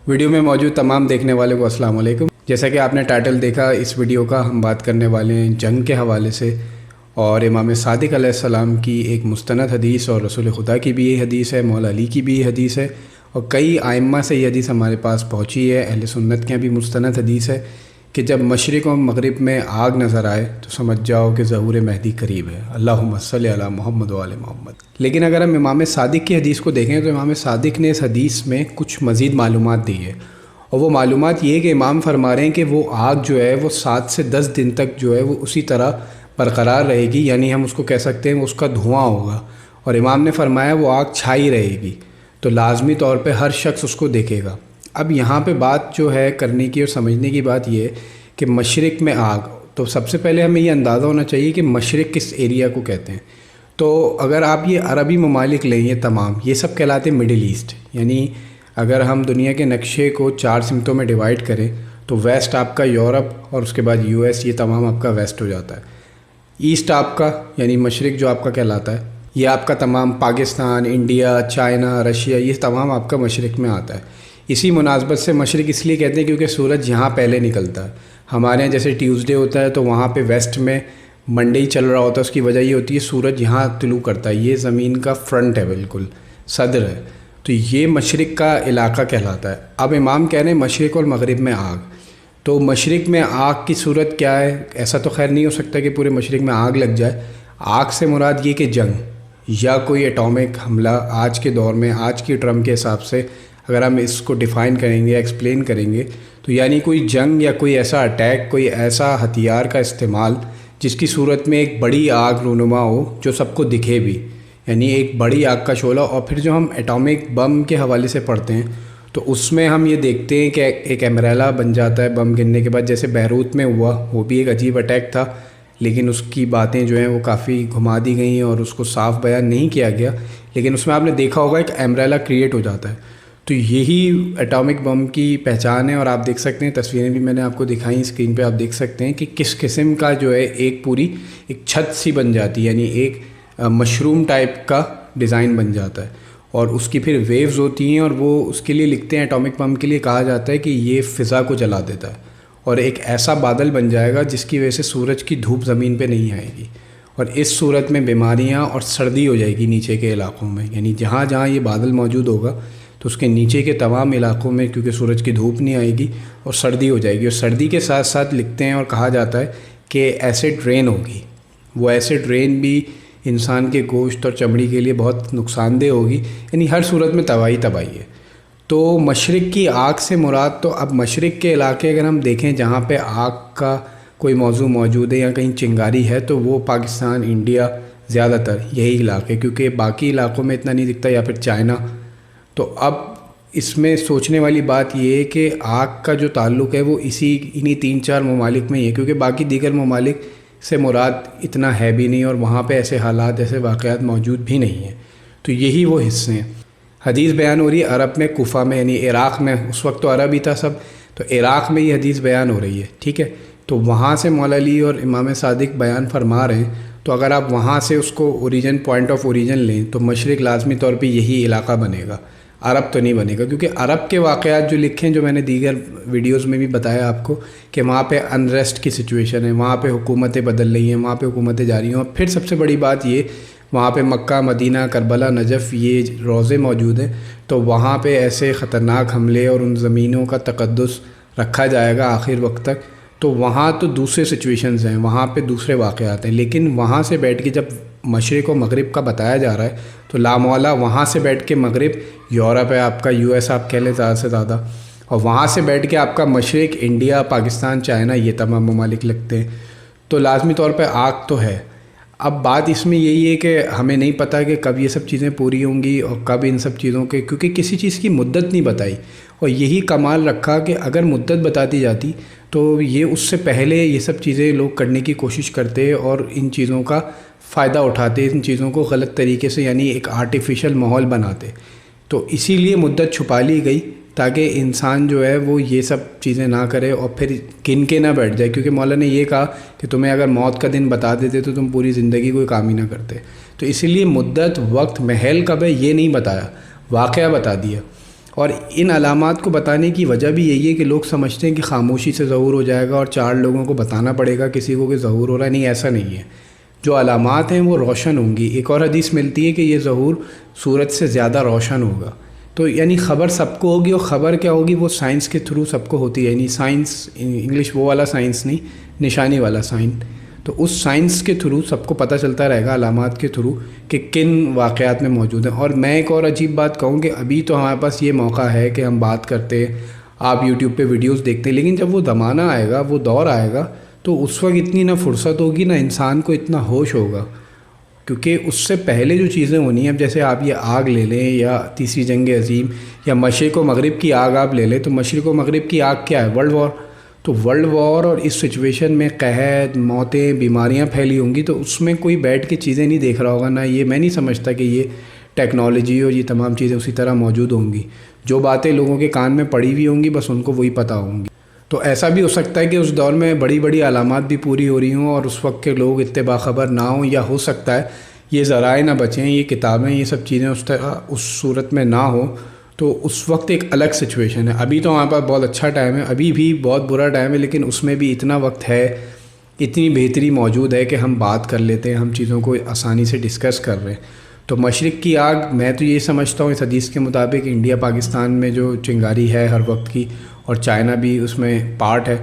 Video میں موجود تمام دیکھنے والے کو السلام علیکم۔ جیسا کہ آپ نے ٹائٹل دیکھا، اس ویڈیو کا ہم بات کرنے والے ہیں جنگ کے حوالے سے، اور امام صادق علیہ السلام کی ایک مستند حدیث اور رسول خدا کی بھی یہ حدیث ہے، مولا علی کی بھی یہ حدیث ہے، اور کئی ائمہ سے یہ حدیث ہمارے پاس پہنچی ہے، اہل سنت کے بھی مستند حدیث ہے کہ جب مشرق و مغرب میں آگ نظر آئے تو سمجھ جاؤ کہ ظہور مہدی قریب ہے۔ اللہم صلی علی محمد و آل محمد۔ لیکن اگر ہم امام صادق کی حدیث کو دیکھیں تو امام صادق نے اس حدیث میں کچھ مزید معلومات دی ہے، اور وہ معلومات یہ کہ امام فرما رہے ہیں کہ وہ آگ جو ہے وہ 7 سے 10 دن تک جو ہے وہ اسی طرح برقرار رہے گی، یعنی ہم اس کو کہہ سکتے ہیں اس کا دھواں ہوگا، اور امام نے فرمایا وہ آگ چھائی رہے گی، تو لازمی طور پہ ہر شخص اس کو دیکھے گا۔ اب یہاں پہ بات جو ہے کرنے کی اور سمجھنے کی بات یہ ہے کہ مشرق میں آگ، تو سب سے پہلے ہمیں یہ اندازہ ہونا چاہیے کہ مشرق کس ایریا کو کہتے ہیں۔ تو اگر آپ یہ عربی ممالک لیں، یہ تمام یہ سب کہلاتے ہیں مڈل ایسٹ، یعنی اگر ہم دنیا کے نقشے کو 4 سمتوں میں ڈیوائیڈ کریں تو ویسٹ آپ کا یورپ، اور اس کے بعد یو ایس، یہ تمام آپ کا ویسٹ ہو جاتا ہے۔ ایسٹ آپ کا یعنی مشرق جو آپ کا کہلاتا ہے، یہ آپ کا تمام پاکستان، انڈیا، چائنا، رشیا، یہ تمام آپ کا مشرق میں آتا ہے۔ اسی مناسبت سے مشرق اس لیے کہتے ہیں کیونکہ سورج یہاں پہلے نکلتا ہے۔ ہمارے یہاں جیسے ٹیوزڈے ہوتا ہے تو وہاں پہ ویسٹ میں منڈے ہی چل رہا ہوتا ہے، اس کی وجہ یہ ہوتی ہے سورج یہاں طلوع کرتا ہے، یہ زمین کا فرنٹ ہے، بالکل صدر ہے، تو یہ مشرق کا علاقہ کہلاتا ہے۔ اب امام کہہ رہے ہیں مشرق اور مغرب میں آگ، تو مشرق میں آگ کی صورت کیا ہے؟ ایسا تو خیر نہیں ہو سکتا کہ پورے مشرق میں آگ لگ جائے۔ آگ سے مراد یہ کہ جنگ یا کوئی ایٹامک حملہ آج کے دور میں، آج کی ٹرم کے حساب سے اگر ہم اس کو ڈیفائن کریں گے، ایکسپلین کریں گے، تو یعنی کوئی جنگ یا کوئی ایسا اٹیک، کوئی ایسا ہتھیار کا استعمال جس کی صورت میں ایک بڑی آگ رونما ہو جو سب کو دکھے بھی، یعنی ایک بڑی آگ کا شعلہ۔ اور پھر جو ہم ایٹامک بم کے حوالے سے پڑھتے ہیں تو اس میں ہم یہ دیکھتے ہیں کہ ایک امبریلا بن جاتا ہے بم گرنے کے بعد، جیسے بیروت میں ہوا، وہ بھی ایک عجیب اٹیک تھا، لیکن اس کی باتیں جو ہیں وہ کافی گھما دی گئیں اور اس کو صاف بیان نہیں کیا گیا، لیکن اس میں آپ نے دیکھا ہوگا ایک امبریلا کریٹ ہو جاتا ہے۔ تو یہی ایٹامک بم کی پہچان ہے، اور آپ دیکھ سکتے ہیں تصویریں بھی میں نے آپ کو دکھائیں اسکرین پہ، آپ دیکھ سکتے ہیں کہ کس قسم کا جو ہے ایک پوری ایک چھت سی بن جاتی ہے، یعنی ایک مشروم ٹائپ کا ڈیزائن بن جاتا ہے، اور اس کی پھر ویوز ہوتی ہیں، اور وہ اس کے لیے لکھتے ہیں ایٹامک بم کے لیے کہا جاتا ہے کہ یہ فضا کو جلا دیتا ہے، اور ایک ایسا بادل بن جائے گا جس کی وجہ سے سورج کی دھوپ زمین پہ نہیں آئے گی، اور اس صورت میں بیماریاں اور سردی ہو جائے گی نیچے کے علاقوں میں، یعنی جہاں جہاں یہ بادل موجود ہوگا تو اس کے نیچے کے تمام علاقوں میں کیونکہ سورج کی دھوپ نہیں آئے گی اور سردی ہو جائے گی، اور سردی کے ساتھ ساتھ لکھتے ہیں اور کہا جاتا ہے کہ ایسڈ رین ہوگی، وہ ایسڈ رین بھی انسان کے گوشت اور چمڑی کے لیے بہت نقصان دہ ہوگی، یعنی ہر صورت میں تباہی ہے۔ تو مشرق کی آگ سے مراد، تو اب مشرق کے علاقے اگر ہم دیکھیں جہاں پہ آگ کا کوئی موضوع موجود ہے یا کہیں چنگاری ہے تو وہ پاکستان، انڈیا، زیادہ تر یہی علاقے، کیونکہ باقی علاقوں میں اتنا نہیں دکھتا، یا پھر چائنا۔ تو اب اس میں سوچنے والی بات یہ ہے کہ آگ کا جو تعلق ہے وہ انہی 3-4 ممالک میں ہی ہے، کیونکہ باقی دیگر ممالک سے مراد اتنا ہے بھی نہیں، اور وہاں پہ ایسے حالات، ایسے واقعات موجود بھی نہیں ہیں، تو یہی وہ حصے ہیں۔ حدیث بیان ہو رہی ہے عرب میں، کوفہ میں، یعنی عراق میں، اس وقت تو عرب ہی تھا سب، تو عراق میں یہ حدیث بیان ہو رہی ہے، ٹھیک ہے، تو وہاں سے مولا علی اور امام صادق بیان فرما رہے ہیں، تو اگر آپ وہاں سے اس کو اوریجن، پوائنٹ آف اوریجن لیں تو مشرق لازمی طور پہ یہی علاقہ بنے گا، عرب تو نہیں بنے گا، کیونکہ عرب کے واقعات جو لکھیں، جو میں نے دیگر ویڈیوز میں بھی بتایا آپ کو کہ وہاں پہ انریسٹ کی سچویشن ہے، وہاں پہ حکومتیں بدل رہی ہیں، وہاں پہ حکومتیں جاری ہیں، اور پھر سب سے بڑی بات یہ، وہاں پہ مکہ، مدینہ، کربلا، نجف، یہ روضے موجود ہیں، تو وہاں پہ ایسے خطرناک حملے اور ان زمینوں کا تقدس رکھا جائے گا آخر وقت تک، تو وہاں تو دوسرے سچویشنز ہیں، وہاں پہ دوسرے واقعات ہیں، لیکن وہاں سے بیٹھ کے جب مشرق و مغرب کا بتایا جا رہا ہے تو لامولا وہاں سے بیٹھ کے مغرب یورپ ہے آپ کا، یو ایس آپ کہہ لیں زیادہ سے زیادہ، اور وہاں سے بیٹھ کے آپ کا مشرق انڈیا، پاکستان، چائنا، یہ تمام ممالک لگتے ہیں، تو لازمی طور پہ آگ تو ہے۔ اب بات اس میں یہی ہے کہ ہمیں نہیں پتہ کہ کب یہ سب چیزیں پوری ہوں گی اور کب ان سب چیزوں کے، کیونکہ کسی چیز کی مدت نہیں بتائی، اور یہی کمال رکھا کہ اگر مدت بتاتی جاتی تو یہ اس سے پہلے یہ سب چیزیں لوگ کرنے کی کوشش کرتے اور ان چیزوں کا فائدہ اٹھاتے، ان چیزوں کو غلط طریقے سے، یعنی ایک آرٹیفیشل ماحول بناتے، تو اسی لیے مدت چھپا لی گئی تاکہ انسان جو ہے وہ یہ سب چیزیں نہ کرے اور پھر گن کے نہ بیٹھ جائے، کیونکہ مولا نے یہ کہا کہ تمہیں اگر موت کا دن بتا دیتے تو تم پوری زندگی کوئی کام ہی نہ کرتے، تو اسی لیے مدت، وقت، محل کب ہے یہ نہیں بتایا، واقعہ بتا دیا۔ اور ان علامات کو بتانے کی وجہ بھی یہی ہے کہ لوگ سمجھتے ہیں کہ خاموشی سے ظہور ہو جائے گا اور 4 لوگوں کو بتانا پڑے گا کسی کو کہ ظہور ہو رہا ہے. نہیں، ایسا نہیں ہے. جو علامات ہیں وہ روشن ہوں گی. ایک اور حدیث ملتی ہے کہ یہ ظہور سورج سے زیادہ روشن ہوگا. تو یعنی خبر سب کو ہوگی، اور خبر کیا ہوگی؟ وہ سائنس کے تھرو سب کو ہوتی ہے. یعنی سائنس انگلش وہ والا سائنس نہیں، نشانی والا سائن. تو اس سائنس کے تھرو سب کو پتہ چلتا رہے گا، علامات کے تھرو، کہ کن واقعات میں موجود ہیں. اور میں ایک اور عجیب بات کہوں کہ ابھی تو ہمارے پاس یہ موقع ہے کہ ہم بات کرتے، آپ یوٹیوب پہ ویڈیوز دیکھتے ہیں، لیکن جب وہ زمانہ آئے گا، وہ دور آئے گا، تو اس وقت اتنی نہ فرصت ہوگی، نہ انسان کو اتنا ہوش ہوگا. کیونکہ اس سے پہلے جو چیزیں ہونی ہیں، اب جیسے آپ یہ آگ لے لیں، یا تیسری جنگ عظیم، یا مشرق و مغرب کی آگ آپ لے لیں، تو مشرق و مغرب کی آگ کیا ہے؟ World war. تو ورلڈ وار اور اس سچویشن میں قحط، موتیں، بیماریاں پھیلی ہوں گی، تو اس میں کوئی بیٹھ کے چیزیں نہیں دیکھ رہا ہوگا. نہ یہ، میں نہیں سمجھتا کہ یہ ٹیکنالوجی اور یہ تمام چیزیں اسی طرح موجود ہوں گی. جو باتیں لوگوں کے کان میں پڑی ہوئی ہوں گی، بس ان کو وہی پتہ ہوں گی. تو ایسا بھی ہو سکتا ہے کہ اس دور میں بڑی بڑی علامات بھی پوری ہو رہی ہوں اور اس وقت کے لوگ اتنے باخبر نہ ہوں، یا ہو سکتا ہے یہ ذرائع نہ بچیں، یہ کتابیں، یہ سب چیزیں اس طرح اس صورت میں نہ ہوں. تو اس وقت ایک الگ سچویشن ہے. ابھی تو ہمارے پاس بہت اچھا ٹائم ہے، ابھی بھی بہت برا ٹائم ہے، لیکن اس میں بھی اتنا وقت ہے، اتنی بہتری موجود ہے کہ ہم بات کر لیتے ہیں، ہم چیزوں کو آسانی سے ڈسکس کر رہے ہیں. تو مشرق کی آگ، میں تو یہ سمجھتا ہوں اس حدیث کے مطابق انڈیا پاکستان میں جو چنگاری ہے ہر وقت کی، اور چائنا بھی اس میں پارٹ ہے.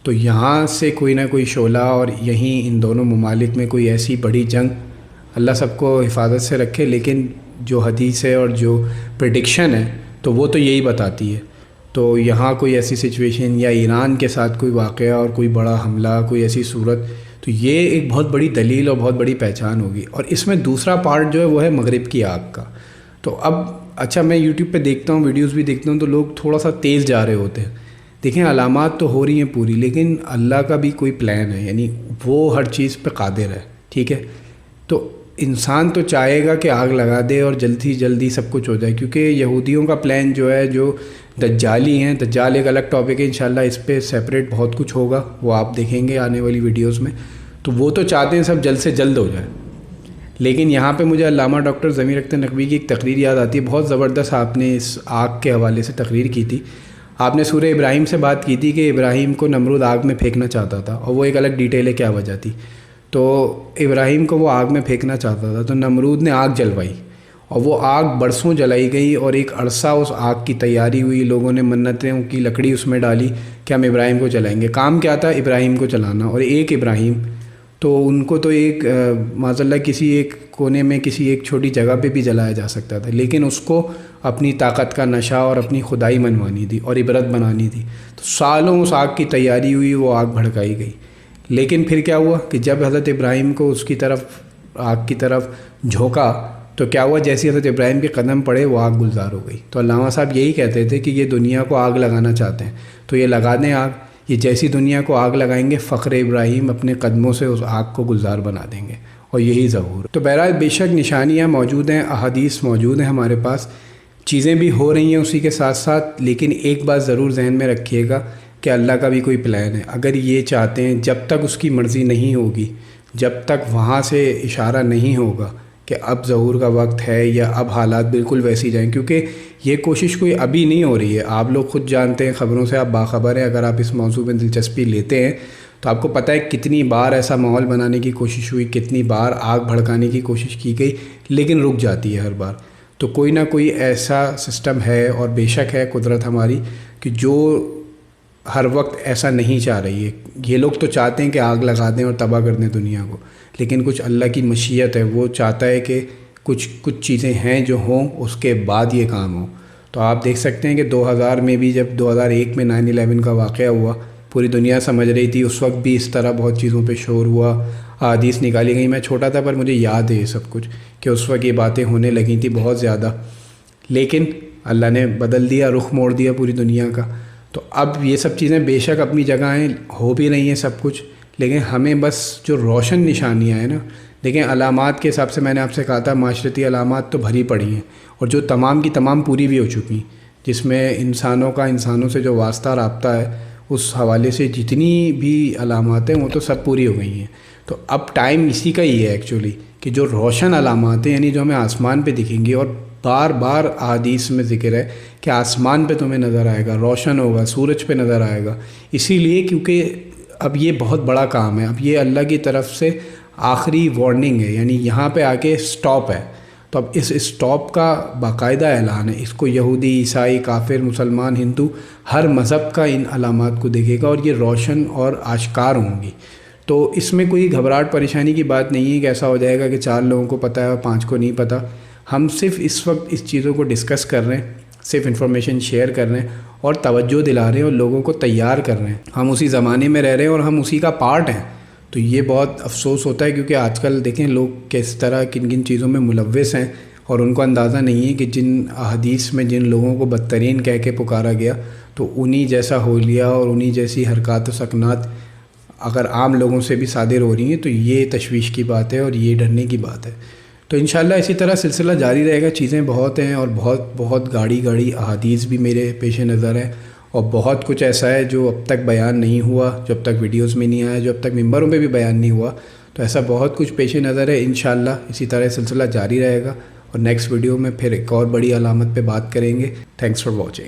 تو یہاں سے کوئی نہ کوئی شعلہ، اور یہیں ان دونوں ممالک میں کوئی ایسی بڑی جنگ، اللہ سب کو حفاظت سے رکھے. لیکن جو حدیث ہے اور جو پریڈکشن ہے تو وہ تو یہی بتاتی ہے. تو یہاں کوئی ایسی سچویشن، یا ایران کے ساتھ کوئی واقعہ اور کوئی بڑا حملہ، کوئی ایسی صورت، تو یہ ایک بہت بڑی دلیل اور بہت بڑی پہچان ہوگی. اور اس میں دوسرا پارٹ جو ہے وہ ہے مغرب کی آگ کا. تو اب اچھا، میں یوٹیوب پہ دیکھتا ہوں، ویڈیوز بھی دیکھتا ہوں، تو لوگ تھوڑا سا تیز جا رہے ہوتے ہیں. دیکھیں، علامات تو ہو رہی ہیں پوری، لیکن اللہ کا بھی کوئی پلان ہے. یعنی وہ ہر چیز پہ قادر ہے، ٹھیک ہے. تو انسان تو چاہے گا کہ آگ لگا دے اور جلدی جلدی سب کچھ ہو جائے، کیونکہ یہودیوں کا پلان جو ہے، جو دجالی ہیں، دجال ایک الگ ٹاپک ہے، انشاءاللہ اس پہ سیپریٹ بہت کچھ ہوگا، وہ آپ دیکھیں گے آنے والی ویڈیوز میں. تو وہ تو چاہتے ہیں سب جلد سے جلد ہو جائے. لیکن یہاں پہ مجھے علامہ ڈاکٹر ضمیر اختر نقوی کی ایک تقریر یاد آتی ہے، بہت زبردست. آپ نے اس آگ کے حوالے سے تقریر کی تھی. آپ نے سورہ ابراہیم سے بات کی تھی کہ ابراہیم کو نمرود آگ میں پھینکنا چاہتا تھا، اور وہ ایک الگ ڈیٹیل ہے کیا وجہ تھی. تو ابراہیم کو وہ آگ میں پھینکنا چاہتا تھا، تو نمرود نے آگ جلوائی، اور وہ آگ برسوں جلائی گئی، اور ایک عرصہ اس آگ کی تیاری ہوئی. لوگوں نے منتیں کی لکڑی اس میں ڈالی کہ ہم ابراہیم کو جلائیں گے. کام کیا تھا؟ ابراہیم کو جلانا. اور ایک ابراہیم، تو ان کو تو ایک معاذ اللہ کسی ایک کونے میں، کسی ایک چھوٹی جگہ پہ بھی جلایا جا سکتا تھا، لیکن اس کو اپنی طاقت کا نشہ اور اپنی خدائی منوانی تھی اور عبرت بنانی تھی. تو سالوں اس آگ کی تیاری ہوئی، وہ آگ بھڑکائی گئی. لیکن پھر کیا ہوا کہ جب حضرت ابراہیم کو اس کی طرف، آگ کی طرف جھونکا، تو کیا ہوا؟ جیسی حضرت ابراہیم کے قدم پڑے، وہ آگ گلزار ہو گئی. تو علامہ صاحب یہی کہتے تھے کہ یہ دنیا کو آگ لگانا چاہتے ہیں، تو یہ لگا دیں آگ. یہ جیسی دنیا کو آگ لگائیں گے، فخر ابراہیم اپنے قدموں سے اس آگ کو گلزار بنا دیں گے، اور یہی ظہور. تو بہرحال بے شک نشانیاں موجود ہیں، احادیث موجود ہیں ہمارے پاس، چیزیں بھی ہو رہی ہیں اسی کے ساتھ ساتھ. لیکن ایک بات ضرور ذہن میں رکھیے گا کہ اللہ کا بھی کوئی پلان ہے. اگر یہ چاہتے ہیں، جب تک اس کی مرضی نہیں ہوگی، جب تک وہاں سے اشارہ نہیں ہوگا کہ اب ظہور کا وقت ہے، یا اب حالات بالکل ویسی جائیں، کیونکہ یہ کوشش کوئی ابھی نہیں ہو رہی ہے. آپ لوگ خود جانتے ہیں، خبروں سے آپ باخبر ہیں. اگر آپ اس موضوع میں دلچسپی لیتے ہیں تو آپ کو پتہ ہے کتنی بار ایسا ماحول بنانے کی کوشش ہوئی، کتنی بار آگ بھڑکانے کی کوشش کی گئی، لیکن رک جاتی ہے ہر بار. تو کوئی نہ کوئی ایسا سسٹم ہے، اور بے شک ہے قدرت ہماری، کہ جو ہر وقت ایسا نہیں چاہ رہی ہے. یہ لوگ تو چاہتے ہیں کہ آگ لگا دیں اور تباہ کر دیں دنیا کو، لیکن کچھ اللہ کی مشیت ہے، وہ چاہتا ہے کہ کچھ چیزیں ہیں جو ہوں، اس کے بعد یہ کام ہو. تو آپ دیکھ سکتے ہیں کہ 2000 میں بھی، جب 2001 میں 9/11 کا واقعہ ہوا، پوری دنیا سمجھ رہی تھی. اس وقت بھی اس طرح بہت چیزوں پہ شور ہوا، احادیث نکالی گئی. میں چھوٹا تھا پر مجھے یاد ہے یہ سب کچھ، کہ اس وقت یہ باتیں ہونے لگی تھیں بہت زیادہ. لیکن اللہ نے بدل دیا، رخ موڑ دیا پوری دنیا کا. تو اب یہ سب چیزیں بے شک اپنی جگہ ہیں، ہو بھی رہی ہیں سب کچھ، لیکن ہمیں بس جو روشن نشانیاں ہیں نا، دیکھیں علامات کے حساب سے میں نے آپ سے کہا تھا، معاشرتی علامات تو بھری پڑی ہیں، اور جو تمام کی تمام پوری بھی ہو چکی ہیں، جس میں انسانوں کا، انسانوں سے جو واسطہ رابطہ ہے، اس حوالے سے جتنی بھی علامات ہیں وہ تو سب پوری ہو گئی ہیں. تو اب ٹائم اسی کا ہی ہے ایکچولی، کہ جو روشن علامات ہیں، یعنی جو ہمیں آسمان پہ دکھیں گی، اور بار بار احادیث میں ذکر ہے کہ آسمان پہ تمہیں نظر آئے گا، روشن ہوگا، سورج پہ نظر آئے گا، اسی لیے کیونکہ اب یہ بہت بڑا کام ہے، اب یہ اللہ کی طرف سے آخری وارننگ ہے، یعنی یہاں پہ آ کے سٹاپ ہے۔ تو اب اس سٹاپ کا باقاعدہ اعلان ہے، اس کو یہودی، عیسائی، کافر، مسلمان، ہندو، ہر مذہب کا ان علامات کو دیکھے گا اور یہ روشن اور آشکار ہوں گی۔ تو اس میں کوئی گھبراہٹ پریشانی کی بات نہیں ہے کہ ایسا ہو جائے گا کہ 4 لوگوں کو پتہ ہے اور 5 کو نہیں پتہ۔ ہم صرف اس وقت اس چیزوں کو ڈسکس کر رہے ہیں، صرف انفارمیشن شیئر کر رہے ہیں اور توجہ دلا رہے ہیں اور لوگوں کو تیار کر رہے ہیں۔ ہم اسی زمانے میں رہ رہے ہیں اور ہم اسی کا پارٹ ہیں، تو یہ بہت افسوس ہوتا ہے کیونکہ آج کل دیکھیں لوگ کس طرح کن کن چیزوں میں ملوث ہیں اور ان کو اندازہ نہیں ہے کہ جن احادیث میں جن لوگوں کو بدترین کہہ کے پکارا گیا، تو انہی جیسا حلیہ اور انہی جیسی حرکات و سکنات اگر عام لوگوں سے بھی صادر ہو رہی ہیں تو یہ تشویش کی بات ہے اور یہ ڈرنے کی بات ہے۔ تو انشاءاللہ اسی طرح سلسلہ جاری رہے گا، چیزیں بہت ہیں اور بہت گاڑی احادیث بھی میرے پیش نظر ہے اور بہت کچھ ایسا ہے جو اب تک بیان نہیں ہوا، جو اب تک ویڈیوز میں نہیں آیا، جو اب تک ممبروں پہ بھی بیان نہیں ہوا، تو ایسا بہت کچھ پیش نظر ہے۔ انشاءاللہ اسی طرح سلسلہ جاری رہے گا اور نیکسٹ ویڈیو میں پھر ایک اور بڑی علامت پہ بات کریں گے۔ Thanks for watching.